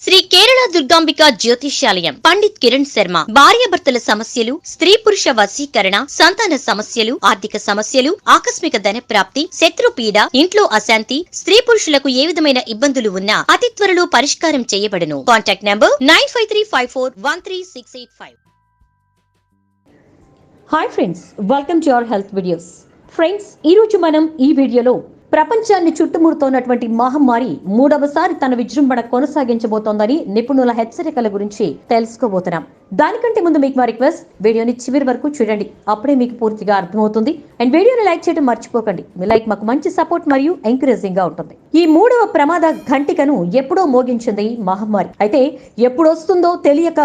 శ్రీ కేరళ దుర్గాంబిక జ్యోతిష్యాలయం పండిత్ కిరణ్ శర్మ భార్యాభర్తల సమస్యలు, స్త్రీ పురుష వశీకరణ, సంతాన సమస్యలు, ఆర్థిక సమస్యలు, ఆకస్మిక ధన ప్రాప్తి, శత్రుపీడ, ఇంట్లో అశాంతి, స్త్రీ పురుషులకు ఏ విధమైన ఇబ్బందులు ఉన్నా అతి త్వరలో పరిష్కారం చేయబడును. Contact number 9535413685. Hi friends, welcome to our health videos. Friends, ఈ రోజు మనం ఈ వీడియోలో ప్రపంచాన్ని చుట్టుముడుతోన్నటువంటి మహమ్మారి మూడవసారి తన విజృంభణ కొనసాగించబోతోందని నిపుణుల హెచ్చరికల గురించి తెలుసుకోబోతున్నాం. దానికంటే ముందు మీకు మా రిక్వెస్ట్, వీడియోని చివరి వరకు చూడండి, అప్పుడే మీకు పూర్తిగా అర్థమవుతుంది. అండ్ వీడియోని లైక్ చేయడం మర్చిపోకండి. మీ లైక్ మాకు మంచి సపోర్ట్ మరియు ఎంకరేజింగ్ గా ఉంటుంది. ఈ మూడవ ప్రమాద ఘంటికను ఎప్పుడో మోగించింది మహమ్మారి. అయితే ఎప్పుడు వస్తుందో తెలియక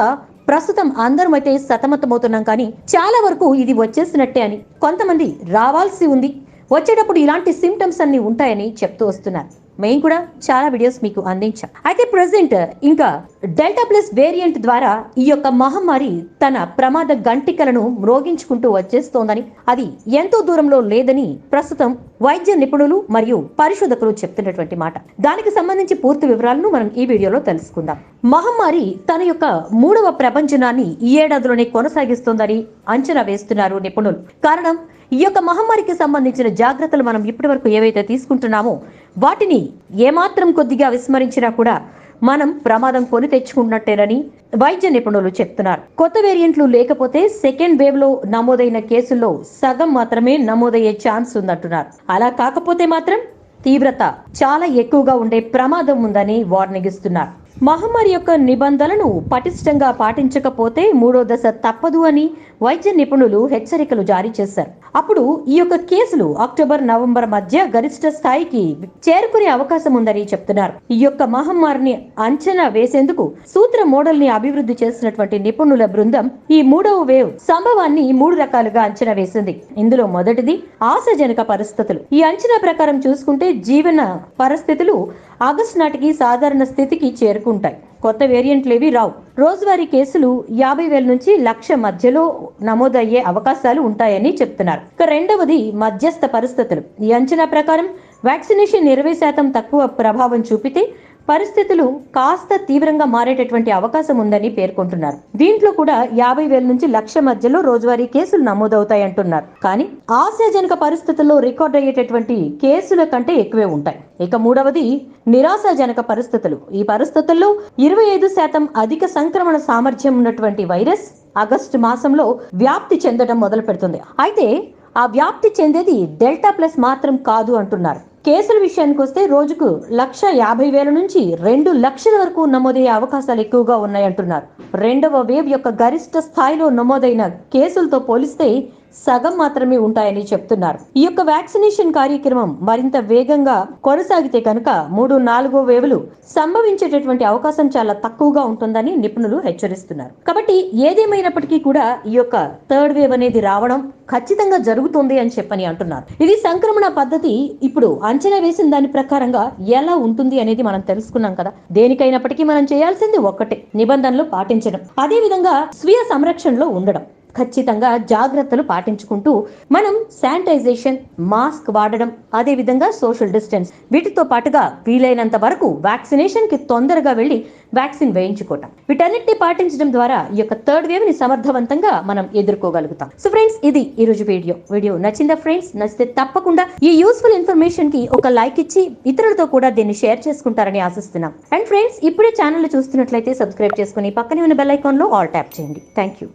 ప్రస్తుతం అందరం అయితే సతమతమవుతున్నాం. కానీ చాలా వరకు ఇది వచ్చేసినట్టే అని, కొంతమంది రావాల్సి ఉంది, వచ్చేటప్పుడు ఇలాంటి సిమ్టమ్స్ అన్ని ఉంటాయని చెప్తూ వస్తున్నారు. మేము కూడా చాలా వీడియోస్ మీకు అందించాం. అయితే ప్రెసెంట్ ఇంకా డెల్టా ప్లస్ వేరియంట్ ద్వారా ఈ యొక్క మహమ్మారి తన ప్రమాద గంటికలను మ్రోగించుకుంటూ వచ్చేస్తోందని, అది ఎంతో దూరంలో లేదని ప్రస్తుతం వైద్య నిపుణులు మరియు పరిశోధకులు చెప్తున్నటువంటి మాట. దానికి సంబంధించి పూర్తి వివరాలను మనం ఈ వీడియోలో తెలుసుకుందాం. మహమ్మారి తన యొక్క మూడవ ప్రపంచనాన్ని ఈ ఏడాదిలోనే కొనసాగిస్తోందని అంచనా వేస్తున్నారు నిపుణులు. కారణం, ఈ యొక్క మహమ్మారికి సంబంధించిన జాగ్రత్తలు మనం ఇప్పటి వరకు ఏవైతే తీసుకుంటున్నామో వాటిని ఏమాత్రం కొద్దిగా విస్మరించినా కూడా మనం ప్రమాదం కొని తెచ్చుకున్నట్టేనని వైద్య నిపుణులు చెప్తున్నారు. కొత్త వేరియంట్లు లేకపోతే సెకండ్ వేవ్ లో నమోదైన కేసుల్లో సగం మాత్రమే నమోదయ్యే ఛాన్స్ ఉందంటున్నారు. అలా కాకపోతే మాత్రం తీవ్రత చాలా ఎక్కువగా ఉండే ప్రమాదం ఉందని వార్నింగ్ ఇస్తున్నారు. మహమ్మారి యొక్క నిబంధనలను పటిష్టంగా పాటించకపోతే మూడో దశ తప్పదు అని వైద్య నిపుణులు హెచ్చరికలు జారీ చేశారు. అప్పుడు ఈ యొక్క కేసులు అక్టోబర్, నవంబర్ మధ్య గరిష్ట స్థాయికి చేరుకునే అవకాశం ఉందని చెప్తున్నారు. ఈ యొక్క మహమ్మారిని అంచనా వేసేందుకు సూత్ర మోడల్ ని అభివృద్ధి చేసినటువంటి నిపుణుల బృందం ఈ మూడవ వేవ్ సంభవాన్ని 3 రకాలుగా అంచనా వేసింది. ఇందులో మొదటిది ఆశాజనక పరిస్థితులు. ఈ అంచనా ప్రకారం చూసుకుంటే జీవన పరిస్థితులు ఆగస్టు నాటికి సాధారణ స్థితికి చేరుకుంటాయి. కొత్త వేరియంట్లేవి రావు. రోజువారీ కేసులు 50,000 నుంచి 1,00,000 మధ్యలో నమోదయ్యే అవకాశాలు ఉంటాయని చెప్తున్నారు. రెండవది మధ్యస్థ పరిస్థితులు. ఈ అంచనా ప్రకారం వ్యాక్సినేషన్ 20% తక్కువ ప్రభావం చూపితే పరిస్థితులు కాస్త తీవ్రంగా మారేటటువంటి అవకాశం ఉందని పేర్కొంటున్నారు. దీంట్లో కూడా 50,000 నుంచి 1,00,000 మధ్యలో రోజువారీ కేసులు నమోదవుతాయి అంటున్నారు. కానీ ఆశాజనక పరిస్థితుల్లో రికార్డ్ అయ్యేటటువంటి కేసుల కంటే ఎక్కువే ఉంటాయి. ఇక మూడవది నిరాశాజనక పరిస్థితులు. ఈ పరిస్థితుల్లో 25% అధిక సంక్రమణ సామర్థ్యం ఉన్నటువంటి వైరస్ ఆగస్టు మాసంలో వ్యాప్తి చెందడం మొదలు పెడుతుంది. అయితే ఆ వ్యాప్తి చెందేది డెల్టా ప్లస్ మాత్రం కాదు అంటున్నారు. కేసుల విషయానికి వస్తే రోజుకు 1,50,000 నుంచి 2,00,000 వరకు నమోదయ్యే అవకాశాలు ఎక్కువగా ఉన్నాయంటున్నారు. రెండవ వేవ్ యొక్క గరిష్ట స్థాయిలో నమోదైన కేసులతో పోలిస్తే సగం మాత్రమే ఉంటాయని చెప్తున్నారు. ఈ యొక్క వ్యాక్సినేషన్ కార్యక్రమం మరింత వేగంగా కొనసాగితే కనుక 3-4 వేవులు సంభవించేటటువంటి అవకాశం చాలా తక్కువగా ఉంటుందని నిపుణులు హెచ్చరిస్తున్నారు. కాబట్టి ఏదేమైనప్పటికీ కూడా ఈ యొక్క థర్డ్ వేవ్ అనేది రావడం ఖచ్చితంగా జరుగుతుంది అని చెప్పని అంటున్నారు. ఇది సంక్రమణ పద్ధతి ఇప్పుడు అంచనా వేసిన దాని ప్రకారంగా ఎలా ఉంటుంది అనేది మనం తెలుసుకున్నాం కదా. దేనికైనప్పటికీ మనం చేయాల్సింది ఒక్కటే, నిబంధనలు పాటించడం, అదే విధంగా స్వీయ సంరక్షణలో ఉండడం. ఖచ్చితంగా జాగ్రత్తలు పాటించుకుంటూ మనం శానిటైజేషన్, మాస్క్ వాడడం, అదే విధంగా సోషల్ డిస్టెన్స్, వీటితో పాటుగా వీలైనంత వరకు వ్యాక్సినేషన్ కి తొందరగా వెళ్లి వ్యాక్సిన్ వేయించుకోవటం, వీటన్నిటిని పాటించడం ద్వారా ఈ యొక్క థర్డ్ వేవ్ ని సమర్థవంతంగా మనం ఎదుర్కోగలుగుతాం. సో ఫ్రెండ్స్, ఇది ఈ రోజు వీడియో నచ్చిందా ఫ్రెండ్స్? నచ్చితే తప్పకుండా ఈ యూస్ఫుల్ ఇన్ఫర్మేషన్ కి ఒక లైక్ ఇచ్చి ఇతరులతో కూడా దీన్ని షేర్ చేసుకుంటారని ఆశిస్తున్నాం. అండ్ ఫ్రెండ్స్, ఇప్పుడే ఛానల్ చూస్తున్నట్లయితే సబ్స్క్రైబ్ చేసుకుని పక్కనే ఉన్న బెల్ ఐకాన్ లో ఆల్ ట్యాప్ చేయండి. Thank you.